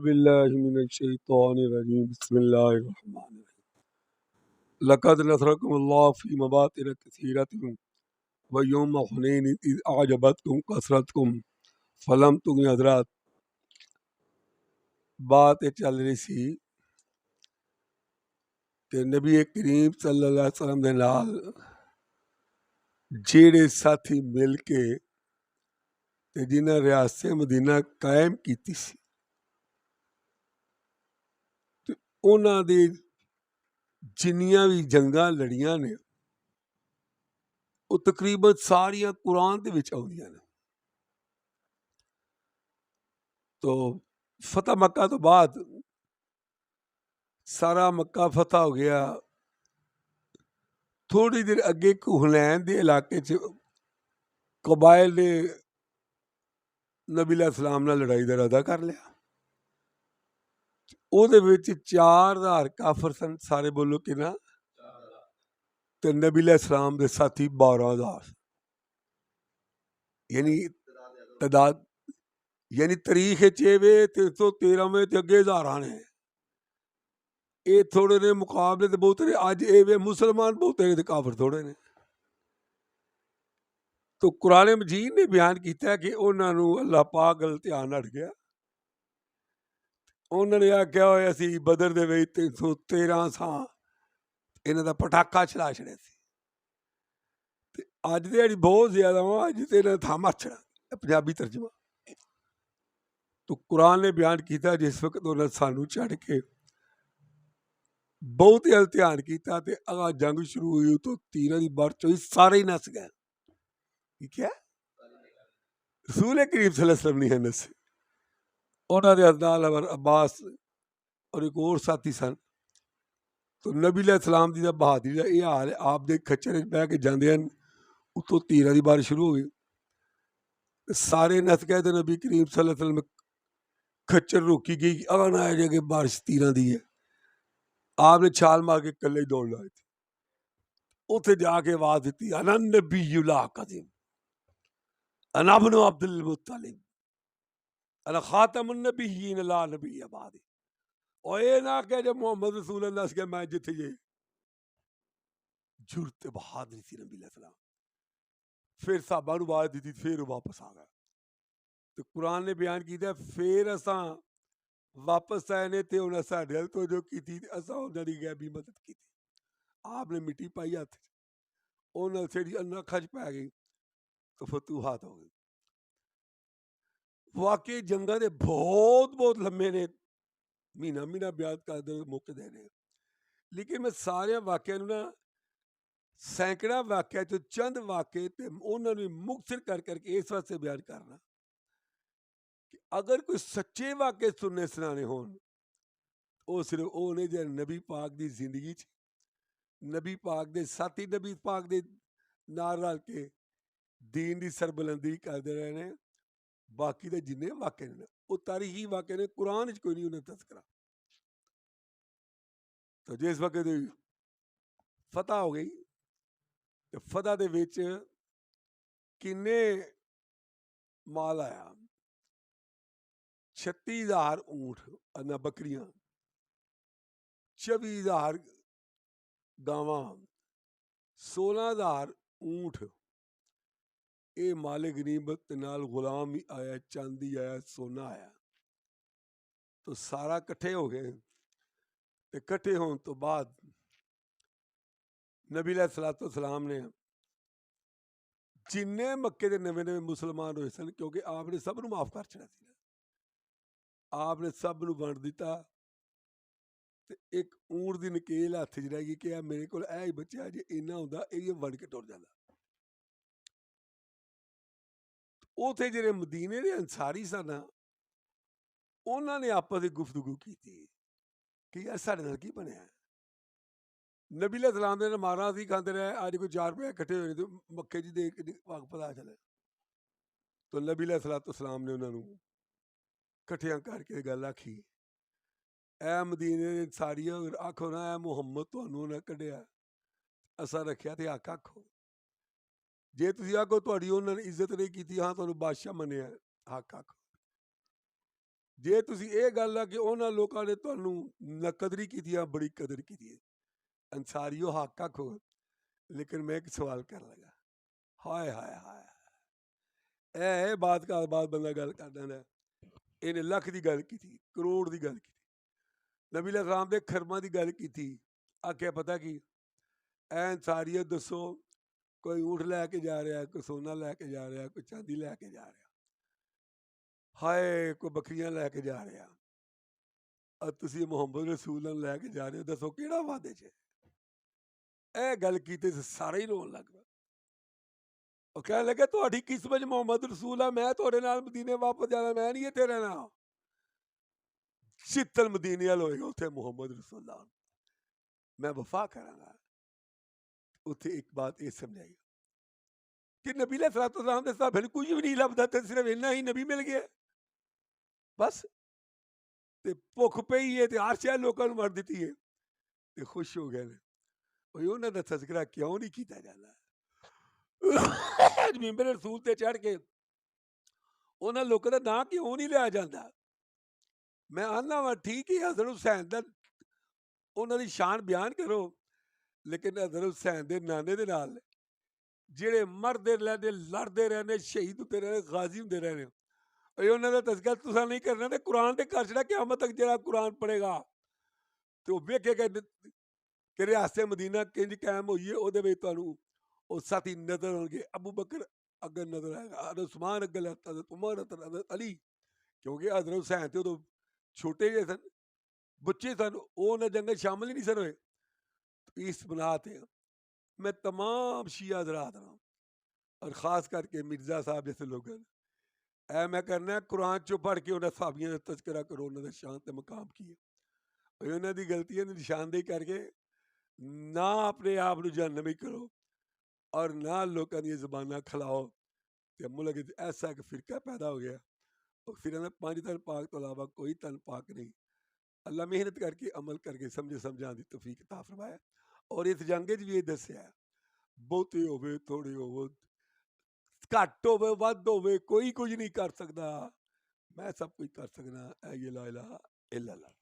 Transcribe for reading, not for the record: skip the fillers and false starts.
बिल्लाहि मिनश्शैतानिर्रजीम बिस्मिल्लाहिर्रहमानिर्रहीम लक़द नसरकुमुल्लाहु फ़ी मवातिन कसीरतिन व यौम हुनैन इज़ अअजबतकुम कसरतकुम फलम तुगनि हज़रात। बात ये चल रही सी कि नबी करीम सल्लल्लाहु अलैहि वसल्लम दे नाल जेड़े साथी मिल के ते जिन्हां रियासत मदीना कायम कीती सी ते उन्हां दी जिन्नियां भी जंगां लड़ियां ने वो तकरीबन सारियां कुरान दे विच आउंदियां ने। तो फतह मक्का तो बाद सारा मक्का फतह हो गया। थोड़ी देर अगे हुनैन दे इलाके च कबाइल ने नबी अलैहिस्सलाम नाल लड़ाई दा इरादा कर लिया। ਉਹਦੇ ਵਿੱਚ 4000 ਕਾਫਰ ਸਨ, ਸਾਰੇ ਬੋਲੋ ਕਿੰਨਾ, ਤੇ ਨਬੀ अलैहिस्सलाम ਦੇ ਸਾਥੀ 12000। यानी तादाद यानी तारीख च 313वें ते अगे हज़ारां ने। ये थोड़े ने मुकाबले ते बहुते ने। अज ये मुसलमान बहुते ने ते काफर थोड़े ने। तो कुरान मजीद ने बयान किया कि उन्होंने अल्लाह पाक गल ध्यान हट गया। उन्होंने आख्या होया असी बदर दे विच 313 सां इन्हां दा पटाखा चला छड़े सी ते अज ते अड़ी बहुत ज्यादा वा, अज ते इन्हां था मर छड़ा। पंजाबी तर्जमा। तो कुरान ने बयान किया जिस वक्त उन्हें सानू चढ़ के बहुत ही ध्यान किया ते अगा जंग शुरू हुई तो तीरां दी बरच होई, सारे ही नस गए। ठीक है, रसूल करीम सल्लल्लाहु अलैहि वसल्लम नहीं है नसे। उन्होंने अदनाल अब्बास और एक और साथी सन। तो नबी अलैहिस्सलाम दी बहादरी का यह हाल है, आप दे खच्चर बह के जाते हैं, उतों तीरां दी बारिश शुरू हो गई, सारे नस गए। तो नबी करीम सल्लल्लाहु अलैहि वसल्लम खच्चर रोकी गई, अगा ना आ जाए बारिश तीरां दी है। आपने छाल मार के कले दौड़ लाए थे। उत्थे जाके आवाज दी अना नबी ला कज़िब अना इब्न अब्दुल मुत्तलिब अना खातमुन नबिय्यीन ला नबिय्य बादी। और ये ना कह जब मोहम्मद रसूल अल्लाह से मैं जिथे जे जुरत बहादुरी थी नबी अलैहिस्सलाम। फिर साहबा नूं आवाज दी, फिर वापस आ गया। तो कुरान ने बयान किया फिर असा वापस आए ने ते उन्हें साडे हल तो जो की असा उन्हां दी गैबी मदद की। आपने मिट्टी पाई हथ उन्हें छड़ी अखा च पै गई तो फतूहात हो गई। वाकई जंगा दे बहुत बहुत लम्बे ने, महीना महीना बयान करदे मुक देने। लेकिन मैं सारे वाक्य ना सैकड़ा वाक्य चो चंद वाक्य ते उन्होंने मुक्तसर कर करके इस वास्ते बयान करना कि अगर कोई सच्चे वाक्य सुनने सुनाने हो सिर्फ वो ने जो नबी पाक की जिंदगी च नबी पाक दे साथी नबी पाक दे नाल रल के दीन की सरबुलंदी करते रहे ने। बाकी दे जिन्ने वाक्य ने वो तारीखी वाक्य ने, कुरान च कोई नहीं उन्हें तस्करा। तो जिस वक्त फतह हो गई तो फतह दे विच किन्ने माल आया, 36,000 ऊंट अना बकरियां, 24,000 गावां, 16,000 ऊंट। ये माले गनीमत नाल गुलाम ही आया, चांदी आया, सोना आया। तो सारा कट्ठे हो गए। इकट्ठे होने तो बाद नबी अलैहिस्सलाम ने जिन्ने मक्के के नवे नवे मुसलमान हुए सन, क्योंकि आपने सब नूं माफ कर छड़ा सी, आपने सब नूं वंड दिता। ते एक ऊंट दी नकेल हथ च रह गई कि मेरे को ही बच्चा जे इन्ना हुंदा ये वंड के टुर जांदा। उथे जिहड़े मदीने दे अंसारी सन उन्होंने आपस में गुफ्तगू की कि यार साडे नाल की बनिया। नबी अलैहिस्सलाम ने मारा सी खांदे रहे, अज कोई 4 रुपए इकट्ठे होए तो मक्के च देख पता चले। तो नबी अलैहिस्सलाम ने उन्होंने कट्ठियां करके गल आखी, ऐ मदीने दे अंसारियो आखो ना ऐ मुहम्मद तुहानूं उन्हें कढ़िया, असा रखिया ते हक आखो। जे तुसीं आखो तुहाडी उन्होंने इज्जत नहीं की, हाँ तुहानूं बादशाह मन्निया, हक आखो। ਜੇ ਤੁਸੀਂ ਇਹ ਗੱਲ ਆ ਕਿ ਉਹਨਾਂ ਲੋਕਾਂ ਨੇ ਤੁਹਾਨੂੰ ਨਕਦਰੀ ਕੀਤੀ ਆ, ਬੜੀ ਕਦਰ ਕੀਤੀ ਹੈ ਅੰਸਾਰੀਓ ਹੱਕ ਆਖੋ। लेकिन मैं एक सवाल कर लगा, हाय हाय हाय ਇਹ ਬਾਤ ਕਰ ਬਾਤ ਬੰਦਾ ਗੱਲ ਕਰਦਾ ਨਾ, ਇਹਨੇ ਲੱਖ ਦੀ ਗੱਲ ਕੀਤੀ, ਕਰੋੜ ਦੀ ਗੱਲ ਕੀਤੀ, ਨਬੀ ਇਸਲਾਮ ਦੇ ਖਰਮਾਂ ਦੀ ਗੱਲ ਕੀਤੀ। ਆਖਿਆ ਪਤਾ ਕੀ ਐ ਅੰਸਾਰੀਓ ਦੱਸੋ, ਕੋਈ ਊਠ ਲੈ ਕੇ ਜਾ ਰਿਹਾ, ਕੋਈ ਸੋਨਾ ਲੈ ਕੇ ਜਾ ਰਿਹਾ, ਕੋਈ ਚਾਂਦੀ ਲੈ ਕੇ ਜਾ ਰਿਹਾ, ਹਾਏ ਕੋਈ ਬੱਕਰੀਆਂ ਲੈ ਕੇ ਜਾ ਰਿਹਾ, ਔਰ ਤੁਸੀਂ ਮੁਹੰਮਦ ਰਸੂਲ ਨੂੰ ਲੈ ਕੇ ਜਾ ਰਹੇ ਹੋ, ਦੱਸੋ ਕਿਹੜਾ ਵਾਅਦੇ 'ਚ। ਇਹ ਗੱਲ ਕੀਤੀ ਤੇ ਸਾਰੇ ਹੀ ਰੋਣ ਲੱਗ ਪਏ। ਉਹ ਕਹਿਣ ਲੱਗੇ ਤੁਹਾਡੀ ਕਿਸਮਤ 'ਚ ਮੁਹੰਮਦ ਰਸੂਲ ਆ, ਮੈਂ ਤੁਹਾਡੇ ਨਾਲ ਮਦੀਨੇ ਵਾਪਸ ਜਾਣਾ, ਮੈਂ ਨਹੀਂ ਇੱਥੇ ਰਹਿਣਾ। ਸ਼ੀਤਲ ਮਦੀਨੇ ਵਾਲ ਹੋਏਗਾ, ਉੱਥੇ ਮੁਹੰਮਦ ਰਸੂਲ ਮੈਂ ਵਫਾ ਕਰਾਂਗਾ। ਉੱਥੇ ਇੱਕ ਬਾਤ ਇਹ ਸਮਝਾਈ ਕਿ ਨਬੀ अलैहिस्सलाम ਦੇ ਸਾਹਬ ਕੁਝ ਵੀ ਨਹੀਂ ਲੱਭਦਾ, ਤੇ ਸਿਰਫ ਇੰਨਾ ਹੀ ਨਬੀ ਮਿਲ ਗਿਆ ਬਸ। ਤੇ ਭੁੱਖ ਪਈ ਹੈ ਤੇ ਹਰ ਸ਼ੈ ਲੋਕਾਂ ਨੂੰ ਮਾਰ ਦਿੱਤੀ ਹੈ ਤੇ ਖੁਸ਼ ਹੋ ਗਏ ਨੇ। ਉਹਨਾਂ ਦਾ ਤਜ਼ਕਰਾ ਕਿਉਂ ਨਹੀਂ ਕੀਤਾ ਜਾਂਦਾ? ਮਿੰਬਰ ਰਸੂਲ ਤੇ ਚੜ੍ਹ ਕੇ ਉਹਨਾਂ ਲੋਕਾਂ ਦਾ ਨਾਂ ਕਿਉਂ ਨਹੀਂ ਲਿਆ ਜਾਂਦਾ? ਮੈਂ ਆਨਾ ਵਾ ਠੀਕ ਹੀ ਹਸਨ ਹੁਸੈਨ ਦਾ ਉਹਨਾਂ ਦੀ ਸ਼ਾਨ ਬਿਆਨ ਕਰੋ, ਲੇਕਿਨ ਹਸਨ ਹੁਸੈਨ ਦੇ ਨਾਨੇ ਦੇ ਨਾਲ ਜਿਹੜੇ ਮਰਦੇ ਰਹਿੰਦੇ, ਲੜਦੇ ਰਹਿੰਦੇ, ਸ਼ਹੀਦ ਹੁੰਦੇ ਰਹਿੰਦੇ, ਗਾਜ਼ੀ ਹੁੰਦੇ ਰਹਿੰਦੇ, ਉਹਨਾਂ ਦਾ ਤਜ਼ਕਰਾ ਤੁਸੀਂ ਨਹੀਂ ਕਰਨਾ। ਤੇ ਕੁਰਾਨ ਤੇ ਘਰ ਛੜਾ ਕਿਆਮਤ ਤੱਕ ਜਿਹੜਾ ਕੁਰਾਨ ਪੜ੍ਹੇਗਾ ਤੇ ਉਹ ਵੇਖੇਗਾ ਕਿ ਰਿਆਸਤ ਮਦੀਨਾ ਕਿੰਜ ਕਾਇਮ ਹੋਈ ਹੈ। ਉਹਦੇ ਵਿੱਚ ਤੁਹਾਨੂੰ ਉਹ ਸਾਥੀ ਨਜ਼ਰ ਆਉਣਗੇ, ਅਬੂ ਬਕਰ ਅੱਗੇ ਨਜ਼ਰ ਆਏਗਾ, ਹਜ਼ਰਤ ਉਸਮਾਨ ਅੱਗੇ, ਹਜ਼ਰਤ ਉਮਰ, ਹਜ਼ਰਤ ਅਲੀ, ਕਿਉਂਕਿ ਹਜ਼ਰਤ ਹੁਸੈਨ ਤੇ ਉਦੋਂ ਛੋਟੇ ਜਿਹੇ ਸਨ, ਬੱਚੇ ਸਨ, ਉਹ ਉਹਨਾਂ ਜੰਗਾਂ ਸ਼ਾਮਿਲ ਹੀ ਨਹੀਂ ਸਨ ਹੋਏ। ਇਸ ਬਣਾ ਤੇ मैं तमाम शिया हज़रात और ख़ास करके मिर्ज़ा साहब जैसे लोग ऐ मैं करना कुरान चो पढ़ के उन्हें साबियां का तस्करा करो, उन्होंने शान ते मकाम किए, उन्होंने दी गलतियां की निशानदेही करके ना अपने आप को जहन्नमी करो और ना लोगों दी ज़बानां खिलाओ। ते मुल्क ऐसा एक फ़िरका पैदा हो गया, और फिर 5 तन पाक तो अलावा कोई तन पाक नहीं। अल्लाह मेहनत करके अमल करके समझे समझाने की तौफीक अता फरमाए। और इस जंग च भी ये दस्या बहुते होवे थोड़े होवे, घट होवे वध होवे, कोई कुछ नहीं कर सकता, मैं सब कुछ कर सकना। ऐ ला इलाहा इल्लल्लाह।